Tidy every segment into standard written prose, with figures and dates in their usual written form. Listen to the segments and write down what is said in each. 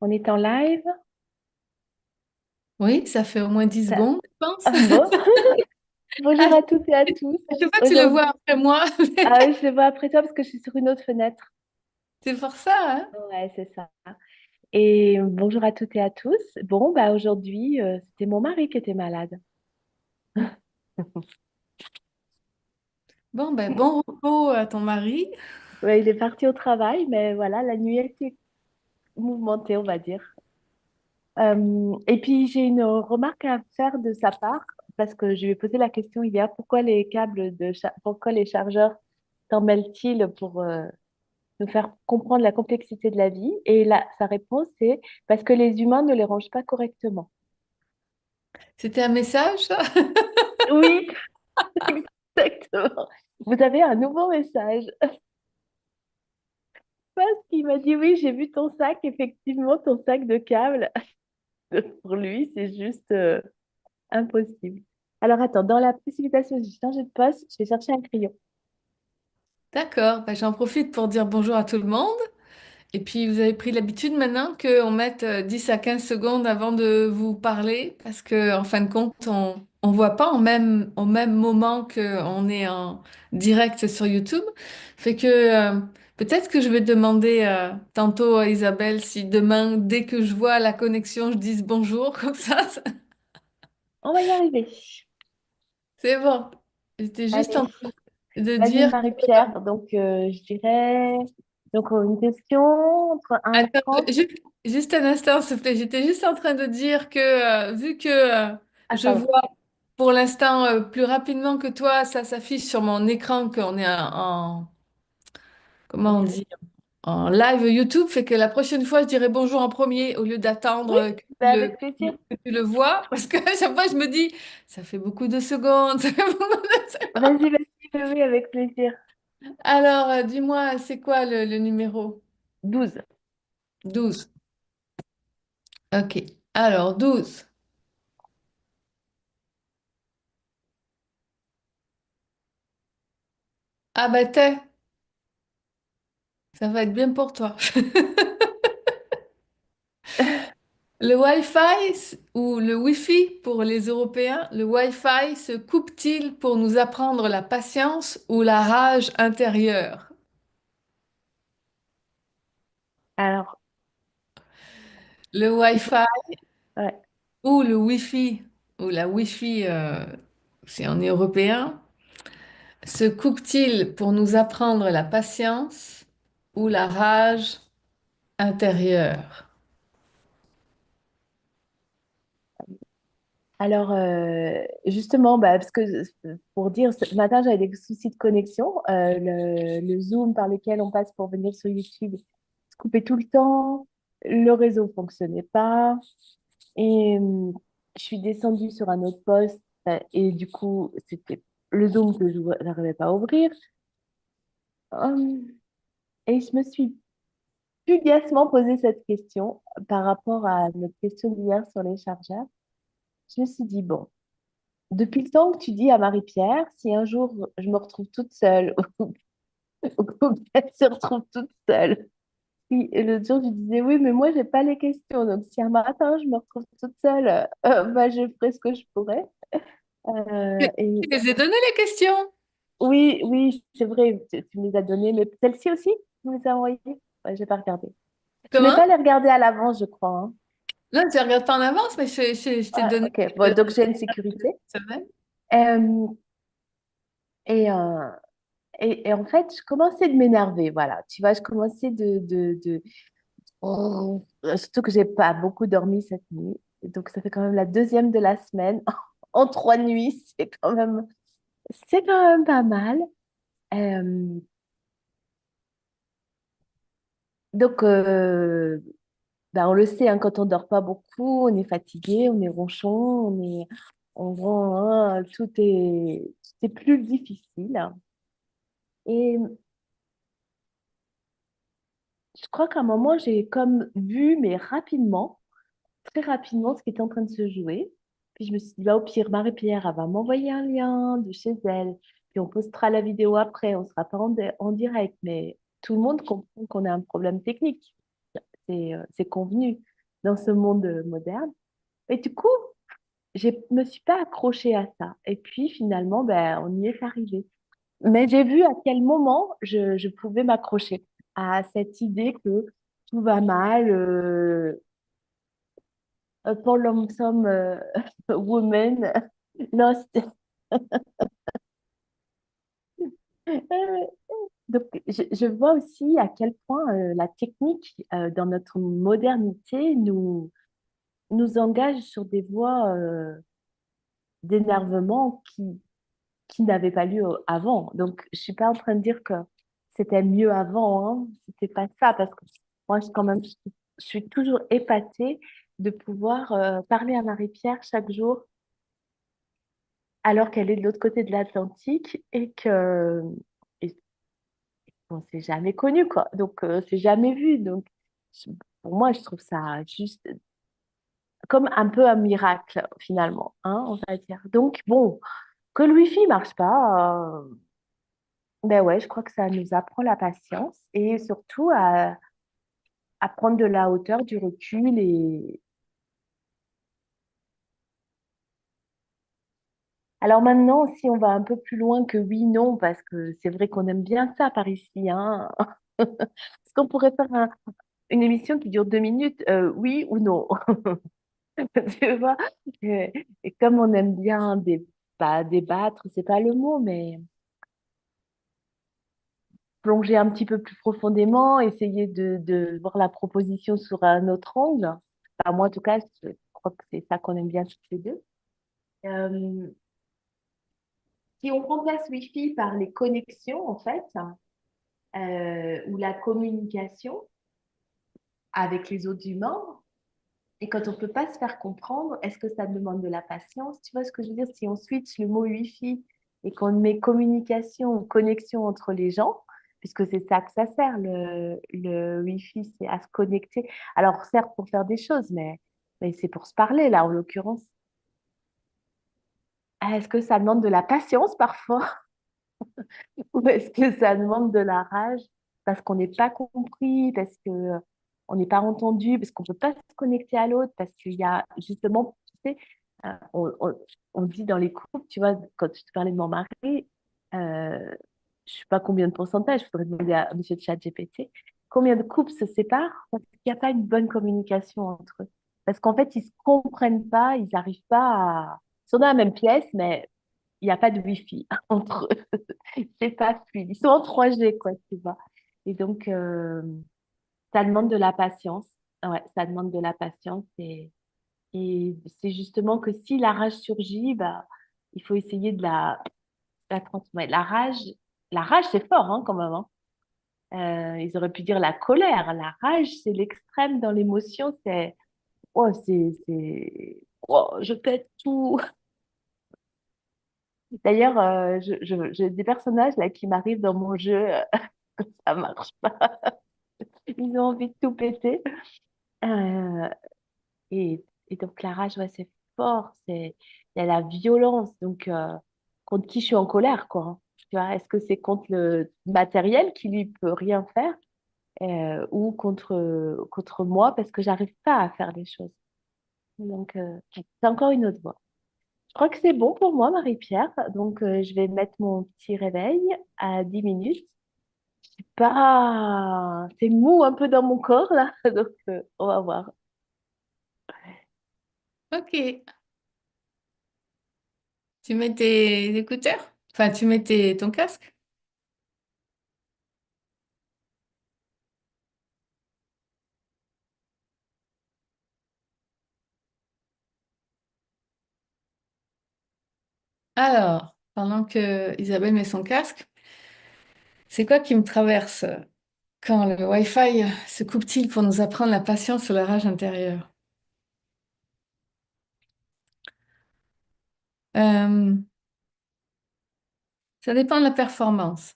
On est en live? Oui, ça fait au moins 10 Ça- secondes, je pense. Ah, bon. Bonjour À à toutes et à tous. chaque fois, tu le Aujourd'hui, vois après moi. je vois après toi parce que je suis sur une autre fenêtre. C'est pour ça, hein? Ouais, c'est ça. Et bonjour à toutes et à tous. Bon, bah aujourd'hui, c'était mon mari qui était malade. Bon, ben, bon repos à ton mari. Ouais, il est parti au travail, mais voilà, la nuit a été mouvementée, on va dire. Et puis, j'ai une remarque à faire de sa part parce que je lui ai posé la question hier, pourquoi les pourquoi les chargeurs s'emmêlent-ils pour nous faire comprendre la complexité de la vie. Et là, sa réponse, c'est parce que les humains ne les rangent pas correctement. C'était un message, ça? Oui, exactement. Vous avez un nouveau message. Parce qu'il m'a dit, oui, j'ai vu ton sac, effectivement, ton sac de câbles. Pour lui, c'est juste impossible. Alors attends, dans la précipitation, j'ai changé de poste, je vais chercher un crayon. D'accord, ben, j'en profite pour dire bonjour à tout le monde. Et puis, vous avez pris l'habitude maintenant qu'on mette 10 à 15 secondes avant de vous parler, parce que en fin de compte, on voit pas au même moment qu'on est en direct sur YouTube. Fait que peut-être que je vais demander tantôt à Isabelle si demain, dès que je vois la connexion, je dise bonjour, comme On va y arriver. c'est bon. J'étais juste en Allez, train de vas-y, dire. Marie-Pierre. Donc, je dirais, donc, une question entre 1 et Attends, 30. juste un instant, s'il te plaît. J'étais juste en train de dire que vu que Ah, je pardon. vois pour l'instant plus rapidement que toi, ça s'affiche sur mon écran qu'on est En comment on direct. dit, en live YouTube, fait que la prochaine fois, je dirai bonjour en premier au lieu Oui, d'attendre bah, avec plaisir. que tu le vois. Parce que à chaque fois, je me dis, ça fait beaucoup de secondes. Ça fait beaucoup de secondes. Vas-y, vas-y, oui, oui, avec plaisir. Alors, dis-moi, c'est quoi le numéro? 12. 12. Ok. Alors, 12. Ah bah t'es. Ça va être bien pour toi. Le Wi-Fi ou le Wi-Fi pour les Européens, le Wi-Fi se coupe-t-il pour nous apprendre la patience ou la rage intérieure? Alors, Le il faut... Wi-Fi ouais. ou le Wi-Fi ou la Wi-Fi, c'est en européen, se coupe-t-il pour nous apprendre la patience ou la rage intérieure? Alors, justement, bah, parce que pour dire, ce matin, j'avais des soucis de connexion. Le Zoom par lequel on passe pour venir sur YouTube se coupait tout le temps. Le réseau fonctionnait pas. Et je suis descendue sur un autre poste. Et du coup, c'était le Zoom que je n'arrivais pas à ouvrir. Hum, Et je me suis pugacement posé cette question par rapport à notre question d'hier sur les chargeurs. Je me suis dit, bon, depuis le temps que tu dis à Marie-Pierre, si un jour je me retrouve toute seule ou qu'elle se retrouve toute seule, et l'autre jour je lui disais, oui, mais moi, j'ai pas les questions. Donc, si un matin je me retrouve toute seule, bah, je ferai ce que je pourrais. Et Je les ai donné les questions. oui, oui, c'est vrai, tu me les as données, mais celle-ci aussi, tu me les as envoyées? Ouais, j'ai pas regardé. Je voulais Comment? pas les regarder à l'avance, je crois, hein. Là, tu regardes pas en avance, mais je t'ai Ouais, donné ok, bon, donc j'ai une sécurité. semaine. Euh, et, euh, et en fait, je commençais de m'énerver, voilà. Tu vois, je commençais Oh. Surtout que j'ai pas beaucoup dormi cette nuit. Et donc, ça fait quand même la deuxième de la semaine. En 3 nuits, c'est quand même pas mal. Euh, donc, bah, on le sait, hein, quand on dort pas beaucoup, on est fatigué, on est ronchon, tout est plus difficile. Et je crois qu'à un moment, j'ai comme vu, mais rapidement, très rapidement, ce qui était en train de se jouer. Puis je me suis dit, bah, au pire, Marie-Pierre, elle va m'envoyer un lien de chez elle. Puis on postera la vidéo après. On sera pas en direct, mais tout le monde comprend qu'on a un problème technique. C'est convenu. dans ce monde moderne. Et du coup, je me suis pas accrochée à ça. Et puis finalement, ben, on y est arrivé. Mais j'ai vu à quel moment je pouvais m'accrocher à cette idée que tout va mal, pour l'homme some woman lost. Donc, je vois aussi à quel point la technique dans notre modernité nous engage sur des voies d'énervement qui n'avaient pas lieu avant. Donc, je suis pas en train de dire que c'était mieux avant, hein. C'était pas ça, parce que moi, quand même, je suis toujours épatée de pouvoir parler à Marie-Pierre chaque jour alors qu'elle est de l'autre côté de l'Atlantique et et on s'est jamais connu, quoi. Donc, c'est jamais vu. Donc, je- pour moi, je trouve ça juste comme un peu un miracle, finalement, hein, on va dire. Donc, bon, que le Wi-Fi marche pas, ben ouais, je crois que ça nous apprend la patience et surtout à prendre de la hauteur, du recul. Et alors maintenant, si on va un peu plus loin que oui, non, parce que c'est vrai qu'on aime bien ça par ici, hein. Est-ce qu'on pourrait faire une émission qui dure 2 minutes, oui ou non? Tu vois? Et comme on aime bien pas débattre, c'est pas le mot, mais plonger un petit peu plus profondément, essayer de voir la proposition sur un autre angle. Enfin, moi, en tout cas, je crois que c'est ça qu'on aime bien toutes les deux. Euh, si on remplace Wi-Fi par les connexions, en fait, ou la communication avec les autres humains, et quand on ne peut pas se faire comprendre, est-ce que ça demande de la patience? Tu vois ce que je veux dire? Si on switch le mot Wi-Fi et qu'on met communication ou connexion entre les gens, puisque c'est ça que ça sert, le Wi-Fi, c'est à se connecter. Alors, certes, pour faire des choses, mais c'est pour se parler, là, en l'occurrence. Est-ce que ça demande de la patience parfois? Ou est-ce que ça demande de la rage parce qu'on n'est pas compris, parce que on n'est pas entendu, parce qu'on ne peut pas se connecter à l'autre, parce qu'il y a justement, tu sais, euh, on, on- on dit dans les couples, tu vois, quand je te parlais de mon mari, je ne sais pas combien de pourcentage, il faudrait demander à Monsieur ChatGPT, combien de couples se séparent parce qu'il n'y a pas une bonne communication entre eux. Parce qu'en fait, ils ne se comprennent pas, ils n'arrivent pas à... Ils sont dans la même pièce, mais il n'y a pas de Wi-Fi entre eux. C'est pas fluide. Ils sont en 3G, quoi, tu vois. Et donc, ça demande de la patience. Ouais, ça demande de la patience. Et c'est justement que si la rage surgit, bah, il faut essayer de la transmettre. La rage, c'est fort, hein, quand même, hein. Ils auraient pu dire la colère. La rage, c'est l'extrême dans l'émotion. Oh, je pète tout. D'ailleurs, j'ai des personnages là qui m'arrivent dans mon jeu. Ça marche pas. Ils ont envie de tout péter. Euh, et donc, la rage, ouais, c'est fort. Il y a la violence. Donc, contre qui je suis en colère, quoi, hein. Tu vois, est-ce que c'est contre le matériel qui lui peut rien faire ou contre moi parce que j'arrive pas à faire des choses. Donc, c'est encore une autre voie. Je crois que c'est bon pour moi, Marie-Pierre. Donc, je vais mettre mon petit réveil à 10 minutes. Pas... C'est mou un peu dans mon corps, là. Donc, on va voir. Ok. Tu mets tes écouteurs? Enfin, tu mets ton casque? Alors, pendant que Isabelle met son casque, c'est quoi qui me traverse quand le Wi-Fi se coupe-t-il pour nous apprendre la patience sur la rage intérieure? Euh, Ça dépend de la performance.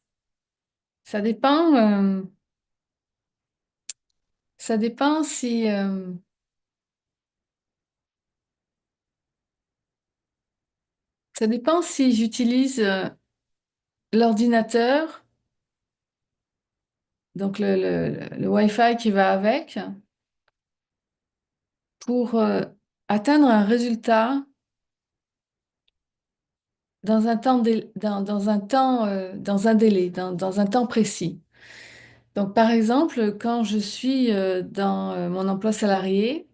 Ça dépend, ça dépend ça dépend si j'utilise l'ordinateur, donc le Wi-Fi qui va avec, pour atteindre un résultat dans un temps, dans un temps, dans un délai, dans un temps précis. Donc, par exemple, quand je suis dans mon emploi salarié,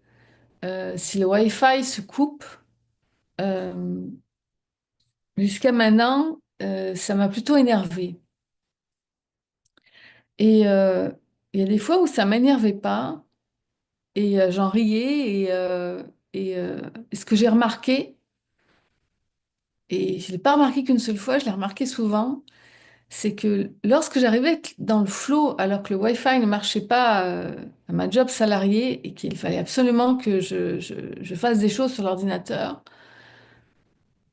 si le Wi-Fi se coupe, euh, jusqu'à maintenant, ça m'a plutôt énervé. Et il y a des fois où ça m'énervait pas et j'en riais et ce que j'ai remarqué, et je ne l'ai pas remarqué qu'une seule fois, je l'ai remarqué souvent, c'est que lorsque j'arrivais dans le flow alors que le Wi-Fi ne marchait pas à ma job salarié et qu'il fallait absolument que je fasse des choses sur l'ordinateur,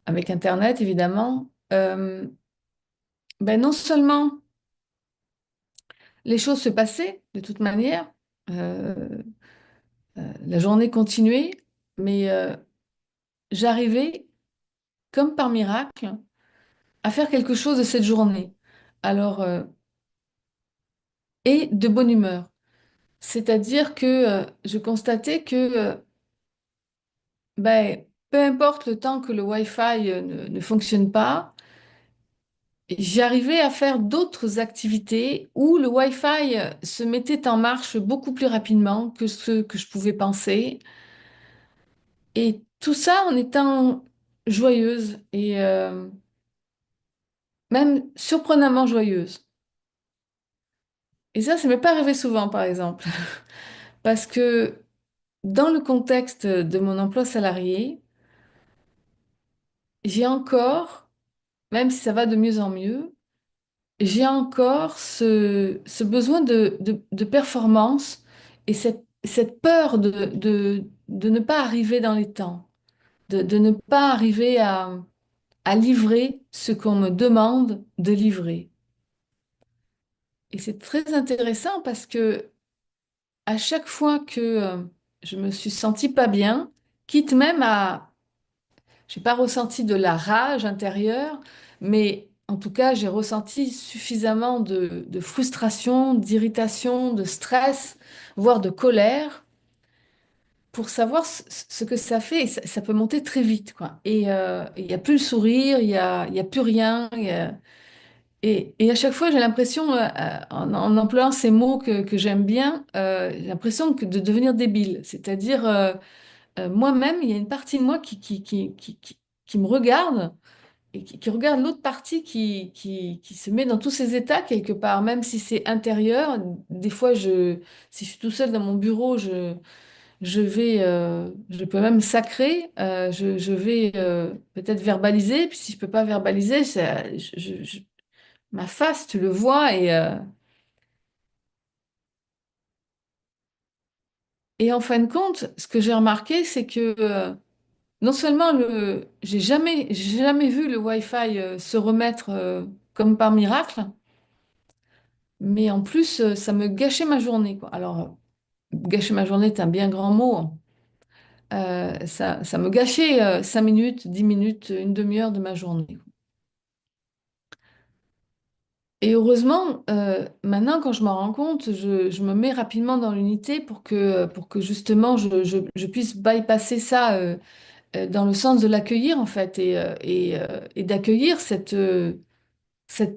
avec Internet évidemment, ben non seulement les choses se passaient de toute manière, euh, la journée continuait, mais j'arrivais, comme par miracle, à faire quelque chose de cette journée. Alors, et de bonne humeur. C'est-à-dire que je constatais que ben, peu importe le temps que le Wi-Fi ne fonctionne pas, j'arrivais à faire d'autres activités où le Wi-Fi se mettait en marche beaucoup plus rapidement que ce que je pouvais penser. Et tout ça en étant joyeuse et même surprenamment joyeuse. Et ça m'est pas arrivé souvent, par exemple, parce que dans le contexte de mon emploi salarié, j'ai encore, même si ça va de mieux en mieux, j'ai encore ce besoin de performance et cette peur de ne pas arriver dans les temps, de ne pas arriver à livrer ce qu'on me demande de livrer. Et c'est très intéressant parce que à chaque fois que je me suis sentie pas bien, quitte même à, j'ai pas ressenti de la rage intérieure, mais en tout cas, j'ai ressenti suffisamment de frustration, d'irritation, de stress, voire de colère, pour savoir ce que ça fait. Et ça peut monter très vite, quoi. Et il n'y a plus le sourire, il y a plus rien. Et à chaque fois, j'ai l'impression, en employant ces mots que j'aime bien, j'ai l'impression de devenir débile. C'est-à-dire, moi-même, il y a une partie de moi qui me regarde et qui regarde l'autre partie qui se met dans tous ces états quelque part, même si c'est intérieur. Des fois, si je suis tout seul dans mon bureau, je peux même sacrer, je vais peut-être verbaliser, puis si je peux pas verbaliser, ma face, tu le vois, et en fin de compte, ce que j'ai remarqué, c'est que non seulement j'ai jamais vu le Wi-Fi se remettre comme par miracle, mais en plus, ça me gâchait ma journée, quoi. Alors, gâcher ma journée est un bien grand mot, hein. Ça me gâchait 5 minutes, 10 minutes, une demi-heure de ma journée. Et heureusement, maintenant, quand je m'en rends compte, je me mets rapidement dans l'unité pour que justement je puisse bypasser ça dans le sens de l'accueillir en fait et d'accueillir cette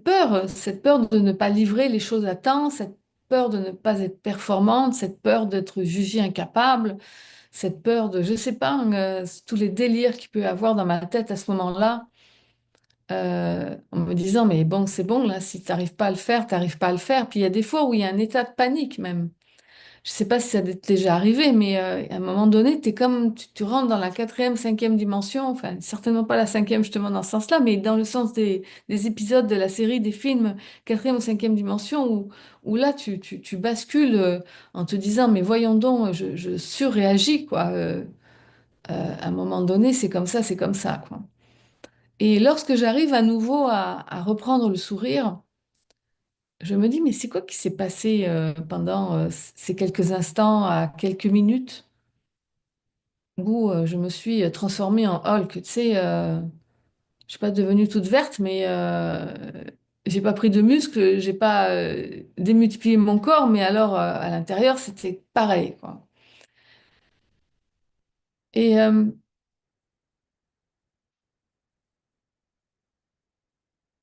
peur de ne pas livrer les choses à temps, cette peur de ne pas être performante, cette peur d'être jugée incapable, cette peur de, je sais pas, tous les délires qu'il peut y avoir dans ma tête à ce moment-là, en me disant, mais bon, c'est bon, là, si tu n'arrives pas à le faire, tu n'arrives pas à le faire. Puis il y a des fois où il y a un état de panique même. Je sais pas si ça t'est déjà arrivé, mais à un moment donné, tu rentres dans la quatrième, cinquième dimension, enfin, certainement pas la cinquième justement dans ce sens-là, mais dans le sens des épisodes de la série, des films, quatrième ou cinquième dimension, où là, tu bascules en te disant, mais voyons donc, je surréagis, quoi. À un moment donné, c'est comme ça, quoi. Et lorsque j'arrive à nouveau à reprendre le sourire, je me dis, mais c'est quoi qui s'est passé pendant ces quelques instants, à quelques minutes, où je me suis transformée en Hulk, tu sais, je suis pas devenue toute verte, mais j'ai pas pris de muscles, j'ai pas démultiplié mon corps, mais alors à l'intérieur, c'était pareil, quoi. Et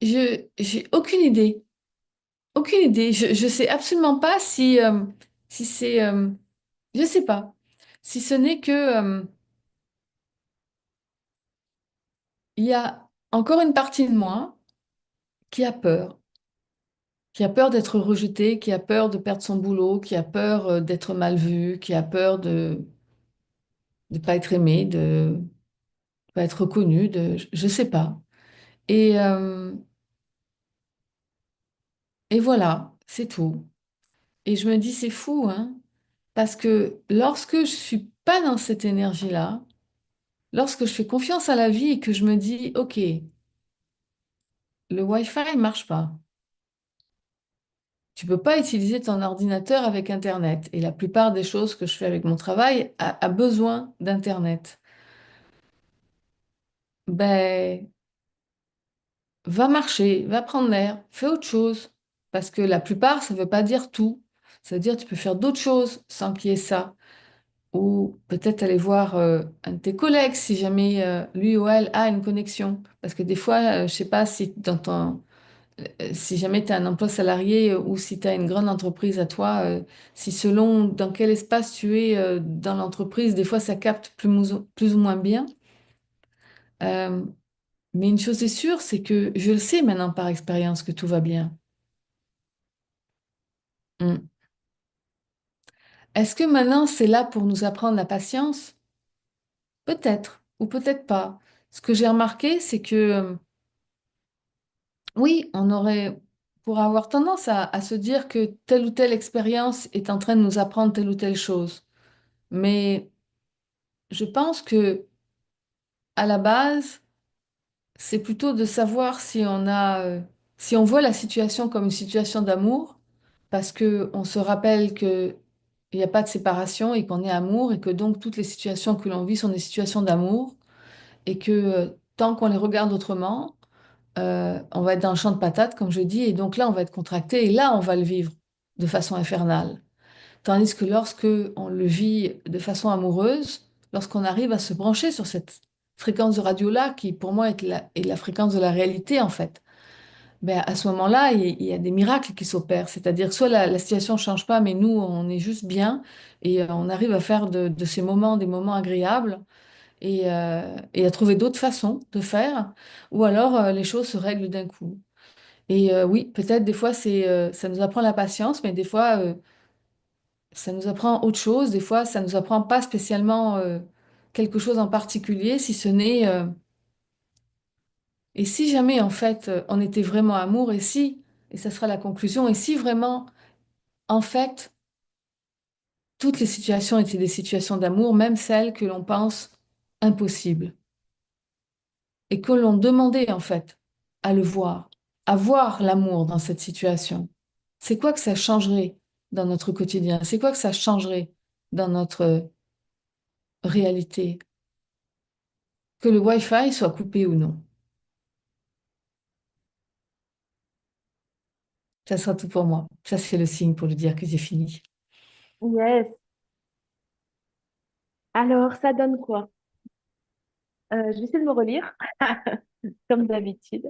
j'ai aucune idée. Aucune idée. Je sais absolument pas si c'est... je sais pas. Si ce n'est que il y a encore une partie de moi qui a peur d'être rejetée, qui a peur de perdre son boulot, qui a peur d'être mal vue, qui a peur de ne pas être aimée, de pas être reconnue, je sais pas. Et, euh, et voilà, c'est tout. Et je me dis, c'est fou, hein, parce que lorsque je suis pas dans cette énergie-là, lorsque je fais confiance à la vie et que je me dis, OK, le Wi-Fi ne marche pas. Tu peux pas utiliser ton ordinateur avec Internet. Et la plupart des choses que je fais avec mon travail a besoin d'Internet. Ben, va marcher, va prendre l'air, fais autre chose. Parce que la plupart, ça veut pas dire tout. Ça veut dire que tu peux faire d'autres choses sans qu'il y ait ça. Ou peut-être aller voir un de tes collègues si jamais lui ou elle a une connexion. Parce que des fois, je sais pas si si jamais tu as un emploi salarié ou si tu as une grande entreprise à toi, si selon dans quel espace tu es dans l'entreprise, des fois ça capte plus ou moins bien. Euh, mais une chose est sûre, c'est que je le sais maintenant par expérience que tout va bien. Mm. Est-ce que maintenant c'est là pour nous apprendre la patience? Peut-être ou peut-être pas. Ce que j'ai remarqué, c'est que oui, on aurait pour avoir tendance à se dire que telle ou telle expérience est en train de nous apprendre telle ou telle chose. Mais je pense que à la base, c'est plutôt de savoir si on voit la situation comme une situation d'amour, parce que on se rappelle que il n'y a pas de séparation et qu'on est amour et que donc toutes les situations que l'on vit sont des situations d'amour et que tant qu'on les regarde autrement, on va être dans le champ de patates, comme je dis, et donc là, on va être contracté et là, on va le vivre de façon infernale. Tandis que lorsque on le vit de façon amoureuse, lorsqu'on arrive à se brancher sur cette fréquence de radio-là, qui pour moi est la fréquence de la réalité en fait, ben, à ce moment-là, il y a des miracles qui s'opèrent. C'est-à-dire soit la situation ne change pas, mais nous, on est juste bien et on arrive à faire de ces moments des moments agréables et à trouver d'autres façons de faire, ou alors les choses se règlent d'un coup. Et oui, peut-être des fois, ça nous apprend la patience, mais des fois, ça nous apprend autre chose. Des fois, ça nous apprend pas spécialement quelque chose en particulier, si ce n'est et si jamais en fait on était vraiment amour, et ça sera la conclusion, et si vraiment en fait toutes les situations étaient des situations d'amour, même celles que l'on pense impossibles, et que l'on demandait en fait à le voir, à voir l'amour dans cette situation, c'est quoi que ça changerait dans notre quotidien? C'est quoi que ça changerait dans notre réalité? Que le Wi-Fi soit coupé ou non. Ça sera tout pour moi. Ça, c'est le signe pour lui dire que j'ai fini. Yes. Alors, ça donne quoi? Je vais essayer de me relire, comme d'habitude.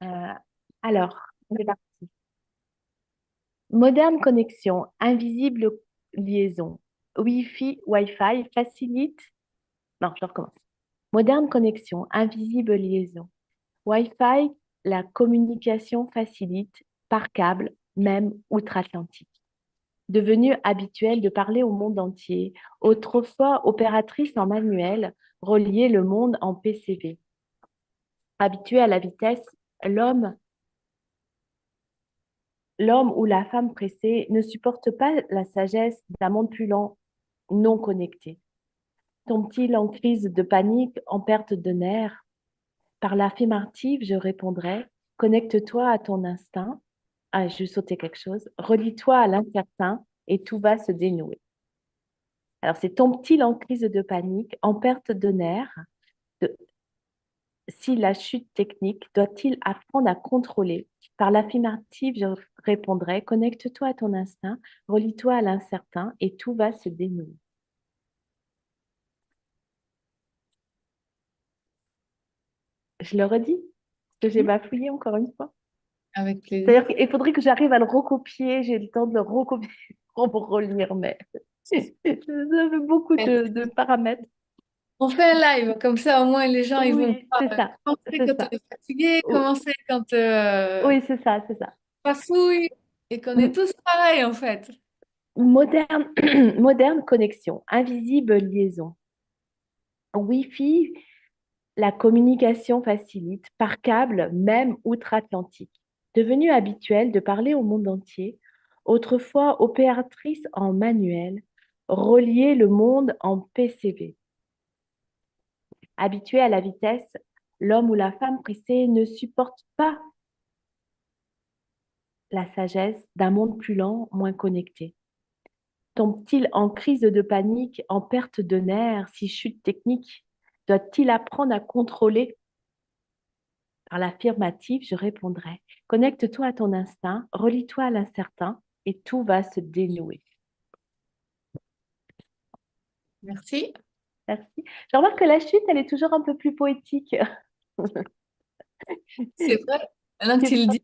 Euh, alors, on est parti. Moderne connexion, invisible liaison. Wi-Fi, Wi-Fi facilite. Non, je recommence. Moderne connexion, invisible liaison. Wi-Fi, la communication facilite par câble, même outre-Atlantique. Devenue habituelle de parler au monde entier, autrefois opératrice en manuel, relier le monde en PCV. Habitué à la vitesse, l'homme, l'homme ou la femme pressée ne supporte pas la sagesse d'un monde plus lent, non connecté. Tombe-t-il en crise de panique, en perte de nerfs? Par l'affirmative, je répondrai, connecte-toi à ton instinct. Ah, je vais sauter quelque chose. Relie-toi à l'incertain et tout va se dénouer. Alors, c'est tombe-t-il en crise de panique, en perte de nerfs? De- Si la chute technique, doit-il apprendre à contrôler? Par l'affirmative, je répondrai, connecte-toi à ton instinct, relie-toi à l'incertain et tout va se dénouer. Je le redis, parce que j'ai Hmm. bafouillé encore une fois. Avec plaisir. C'est-à-dire qu'il faudrait que j'arrive à le recopier, j'ai le temps de le recopier pour me relire, mais ça fait beaucoup de paramètres. On fait un live, comme ça au moins les gens ils vont Oui, voir c'est ça, comment c'est c'est quand on ça. est fatigué, O- comment c'est quand Oui, c'est ça, c'est ça. on fouille et qu'on est M- tous pareils en fait. Moderne, moderne connexion, invisible liaison. Wi-Fi, la communication facilite par câble, même outre-Atlantique. Devenu habituel de parler au monde entier, autrefois opératrice en manuel, relier le monde en PCV. Habitué à la vitesse, l'homme ou la femme pressé ne supporte pas la sagesse d'un monde plus lent, moins connecté. Tombe-t-il en crise de panique, en perte de nerfs, si chute technique? Doit-il apprendre à contrôler? Par l'affirmative, je répondrai, connecte-toi à ton instinct, relie-toi à l'incertain et tout va se dénouer. Merci. Merci. Je remarque que la chute, elle est toujours un peu plus poétique. C'est vrai. Maintenant que Tu tu le vois. dis.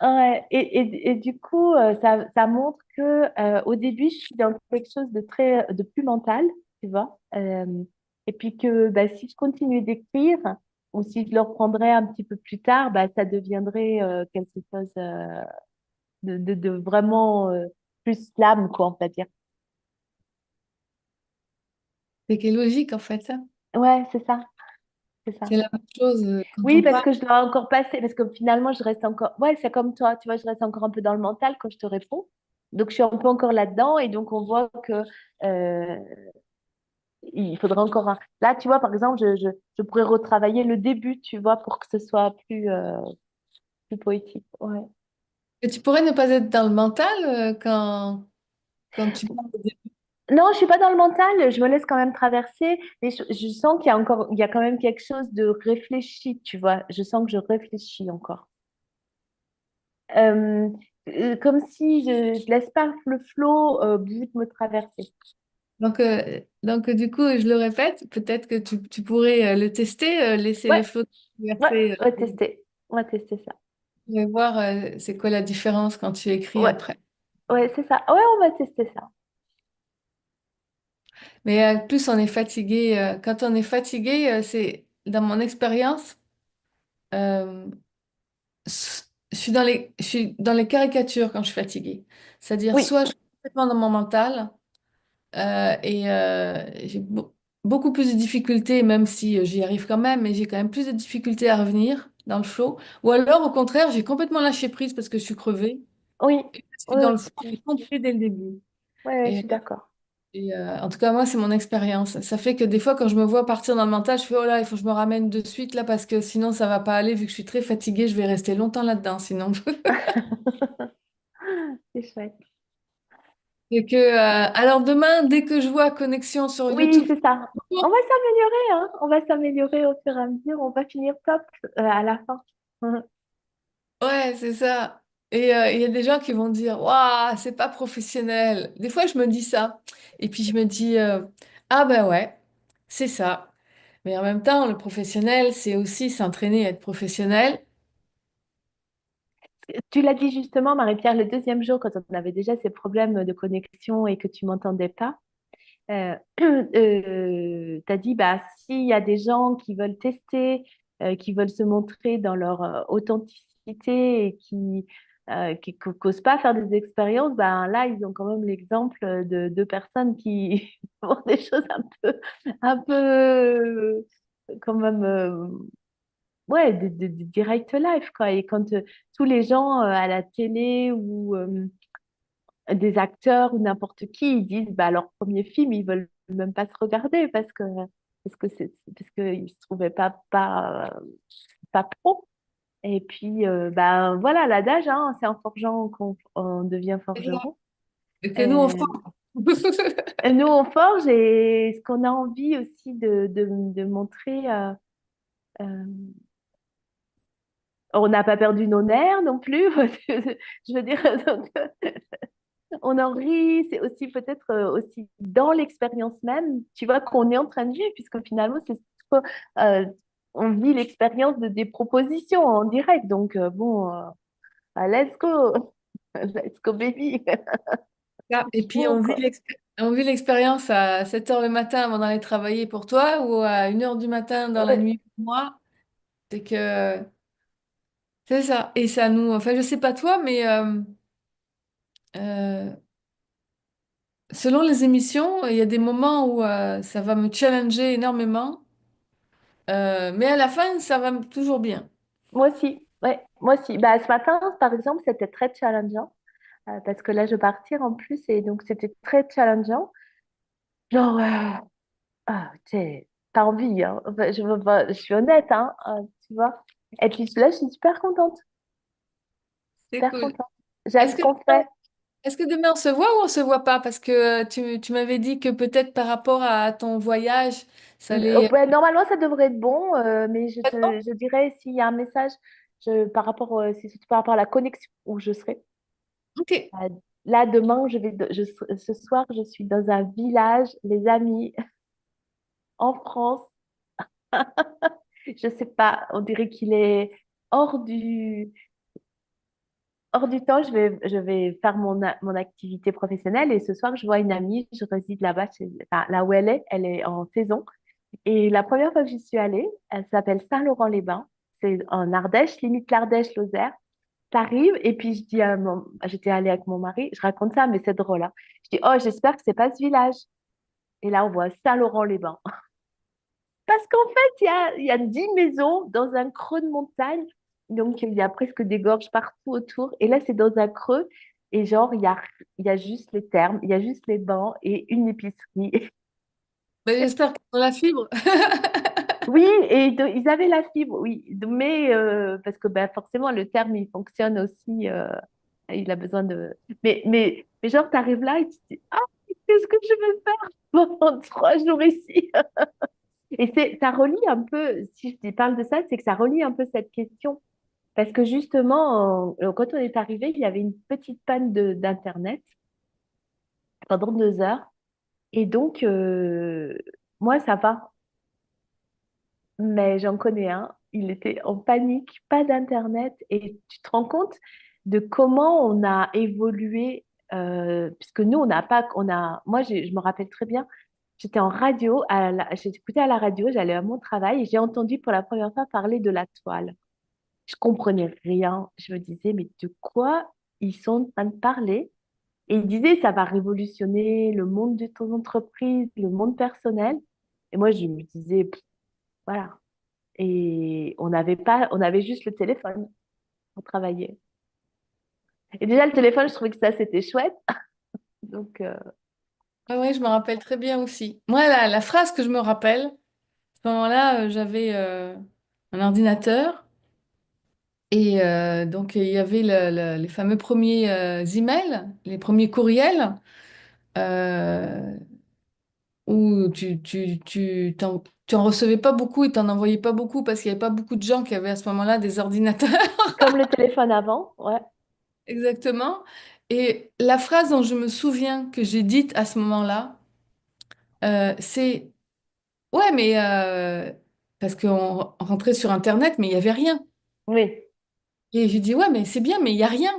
Ouais. Et du coup, ça montre que au début, je suis dans quelque chose de plus mental, tu vois. Et puis que bah, si je continue d'écrire, ou si je le reprendrais un petit peu plus tard, bah, ça deviendrait quelque chose de vraiment plus slam, quoi, on va dire. C'est qui est logique en fait, ça. Ouais, c'est ça, c'est ça. C'est la même chose quand Oui, on parce parle. que je dois encore passer, parce que finalement, je reste encore. Ouais, c'est comme toi, tu vois, je reste encore un peu dans le mental quand je te réponds. Donc, je suis un peu encore là-dedans, et donc on voit que euh, il faudrait encore un. Là, tu vois, par exemple, je pourrais retravailler le début, tu vois, pour que ce soit plus poétique. Ouais. Et tu pourrais ne pas être dans le mental quand tu parles de... Non, je suis pas dans le mental, je me laisse quand même traverser, mais je sens il y a quand même quelque chose de réfléchi, tu vois. Je sens que je réfléchis encore. Euh, Comme si je laisse pas le flot vite me traverser. Donc, du coup, je le répète, peut-être que tu pourrais le tester, laisser le Ouais, flot ouais, traverser, on va tester. On va tester ça. et voir c'est quoi la différence quand tu écris Ouais, après. ouais, c'est ça. Ouais, on va tester ça. Mais plus on est fatigué, quand on est fatigué, c'est dans mon expérience, euh, je suis dans les caricatures quand je suis fatiguée. C'est-à-dire, Oui, soit je suis complètement dans mon mental et j'ai beaucoup plus de difficultés, même si j'y arrive quand même, mais j'ai quand même plus de difficultés à revenir dans le flow. Ou alors, au contraire, j'ai complètement lâché prise parce que je suis crevée oui, et je suis oui, dans oui. le flow, j'ai compris dès le début. Ouais, ouais, je Et, suis d'accord. en tout cas, moi, c'est mon expérience. Ça fait que des fois, quand je me vois partir dans le mental, je fais, oh là, il faut que je me ramène de suite là parce que sinon, ça va pas aller. Vu que je suis très fatiguée, je vais rester longtemps là-dedans. Sinon, C'est chouette. et que, alors demain, dès que je vois connexion sur Oui, YouTube, c'est ça. On va s'améliorer, hein. On va s'améliorer au fur et à mesure. On va finir top à la fin. ouais, c'est ça. Et il y a des gens qui vont dire, waouh, c'est pas professionnel. Des fois, je me dis ça. Et puis, je me dis, ah ben ouais, c'est ça. Mais en même temps, le professionnel, c'est aussi s'entraîner à être professionnel. Tu l'as dit justement, Marie-Pierre, le deuxième jour, quand on avait déjà ces problèmes de connexion et que tu m'entendais pas. Tu as dit, bah, s'il y a des gens qui veulent tester, qui veulent se montrer dans leur authenticité et qui n'osent pas faire des expériences, ben, là, ils ont quand même l'exemple de deux personnes qui font des choses un peu quand même, ouais, de direct live, quoi. Et quand tous les gens à la télé ou des acteurs ou n'importe qui, ils disent bah, leur premier film, ils veulent même pas se regarder parce qu'ils se trouvaient pas pro. Et puis ben voilà l'adage, hein, c'est en forgeant qu'on on devient forgeron. Et que nous, on Euh, forme. nous on forge et ce qu'on a envie aussi de montrer, euh, on n'a pas perdu nos nerfs non plus. Je veux dire, donc, on en rit, c'est aussi peut-être aussi dans l'expérience même, tu vois, qu'on est en train de vivre, puisque finalement, c'est quoi, on vit l'expérience de des propositions en direct. Donc, bon, let's go. Let's go, baby. Ah, et puis Bon, quoi. on vit l'expérience à 7 heures le matin avant d'aller travailler pour toi ou à 1 heure du matin dans la Ouais. nuit pour moi. C'est que c'est ça. Et ça nous. Enfin, je sais pas toi, mais euh, selon les émissions, il y a des moments où ça va me challenger énormément. Mais à la fin, ça va toujours bien. Moi aussi. Ouais, moi aussi. Bah, ce matin, par exemple, c'était très challengeant parce que là, je vais partir en plus et donc c'était très challengeant. Genre, t'as envie, hein. Enfin, je suis honnête, hein, tu vois. Et puis là, je suis C'est super cool. contente. J'aime Est-ce ce que, qu'on fait. est-ce que demain on se voit ou on se voit pas? Parce que tu m'avais dit que peut-être par rapport à ton voyage, ça allait. Ouais, normalement, ça devrait être bon, mais D'accord. je dirais s'il y a un message par rapport, c'est surtout par rapport à la connexion où je serai. Ok. Là, demain, ce soir, je suis dans un village, les amis, en France. Je sais pas, on dirait qu'il est hors du, hors du temps. Je vais faire mon activité professionnelle et ce soir, je vois une amie, je réside là-bas, enfin, là où elle est en saison. Et la première fois que j'y suis allée, elle s'appelle Saint-Laurent-les-Bains. C'est en Ardèche, limite l'Ardèche-Lozère. T'arrives et puis je dis j'étais allée avec mon mari, je raconte ça, mais c'est drôle, hein. Je dis, oh, j'espère que c'est pas ce village. Et là, on voit Saint-Laurent-les-Bains. Parce qu'en fait, il y a 10 maisons dans un creux de montagne. Donc, il y a presque des gorges partout autour. Et là, c'est dans un creux. Et genre, il y a juste les thermes, il y a juste les bancs et une épicerie. Ben, j'espère qu'ils ont la fibre. Oui, ils avaient la fibre, oui. Mais parce que ben, forcément, le terme, il fonctionne aussi. Il a besoin de. Mais genre, tu arrives là et tu te dis, ah, qu'est-ce que je vais faire pendant 3 jours ici? Et ça relie un peu, si je te parle de ça, c'est que ça relie un peu cette question. Parce que justement, quand on est arrivé, il y avait une petite panne d'Internet pendant 2 heures. Et donc, moi, ça va. Mais j'en connais un, il était en panique, pas d'internet, et tu te rends compte de comment on a évolué, puisque nous, on n'a pas, on a, moi, je me rappelle très bien, j'étais en radio, j'écoutais à la radio, j'allais à mon travail, et j'ai entendu pour la première fois parler de la toile. Je comprenais rien, je me disais, mais de quoi ils sont en train de parler? Et ils disaient, ça va révolutionner le monde de ton entreprise, le monde personnel. Et moi, je me disais, pff, voilà. Et on avait juste le téléphone pour travailler. Et déjà, le téléphone, je trouvais que ça, c'était chouette. Donc, Oui, ouais, je me rappelle très bien aussi. Moi, la phrase que je me rappelle, à ce moment-là, j'avais un ordinateur et donc il y avait les fameux premiers emails, les premiers courriels euh, où tu en recevais pas beaucoup et tu n'en envoyais pas beaucoup parce qu'il n'y avait pas beaucoup de gens qui avaient à ce moment-là des ordinateurs. comme le téléphone avant, ouais. Exactement. Et la phrase dont je me souviens que j'ai dite à ce moment-là, c'est ouais, mais parce qu'on rentrait sur Internet, mais il n'y avait rien. Oui, Et j'ai dit ouais, mais c'est bien, mais il n'y a rien.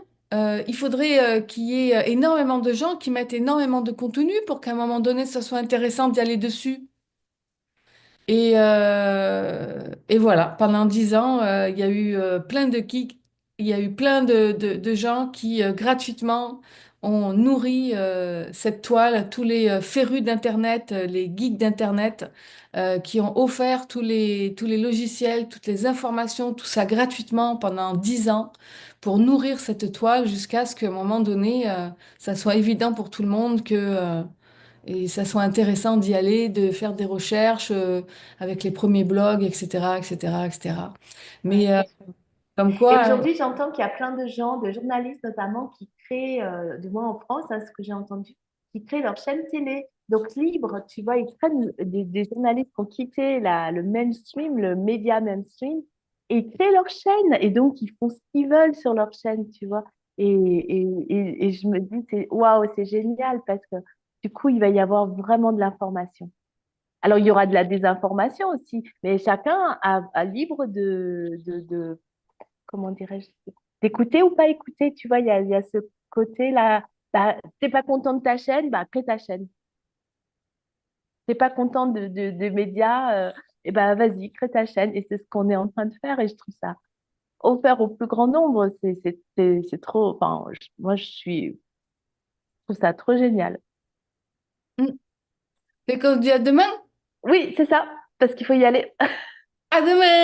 Il faudrait qu'il y ait énormément de gens qui mettent énormément de contenu pour qu'à un moment donné, ça soit intéressant d'y aller dessus. Et voilà, pendant 10 ans, il y a eu plein de geeks, il y a eu plein de gens qui gratuitement ont nourri cette toile, tous les férus d'Internet, les geeks d'Internet, qui ont offert tous les logiciels, toutes les informations, tout ça gratuitement pendant 10 ans pour nourrir cette toile jusqu'à ce qu'à un moment donné, ça soit évident pour tout le monde et ça soit intéressant d'y aller, de faire des recherches avec les premiers blogs, etc., etc., etc. ouais, Mais c'est sûr. comme Et quoi, aujourd'hui, j'entends qu'il y a plein de gens, de journalistes notamment, qui créent, du moins en France, hein, ce que j'ai entendu, qui créent leur chaîne télé. Donc libre, tu vois, ils prennent des journalistes qui ont quitté le mainstream, le média mainstream, et ils créent leur chaîne. Et donc, ils font ce qu'ils veulent sur leur chaîne, tu vois. Et je me dis, waouh, c'est génial parce que du coup, il va y avoir vraiment de l'information. Alors, il y aura de la désinformation aussi, mais chacun a libre comment dirais-je, d'écouter ou pas écouter. Tu vois, il y a ce côté-là. Bah, t'es pas content de ta chaîne, bah, crée ta chaîne. T'es pas content des médias, et bah, vas-y, crée ta chaîne. Et c'est ce qu'on est en train de faire et je trouve ça offert au plus grand nombre. C'est trop, enfin, moi, je trouve ça trop génial. Mm. Et qu'on se dit à demain. Oui, c'est ça, parce qu'il faut y aller. À demain!